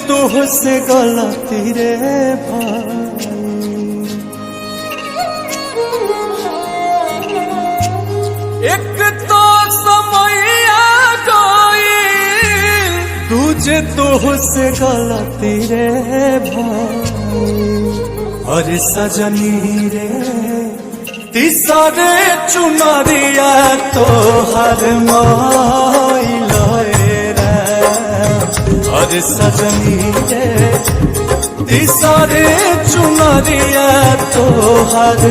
तुझसे गलती रे भाई। एक तो समय आ गई, तुझे तुझसे गलती रे भाई। और सजनी रे तीसरे चुनरिया तो हर माइल रे। और सजनी रे तीसरे चुनरिया तो हर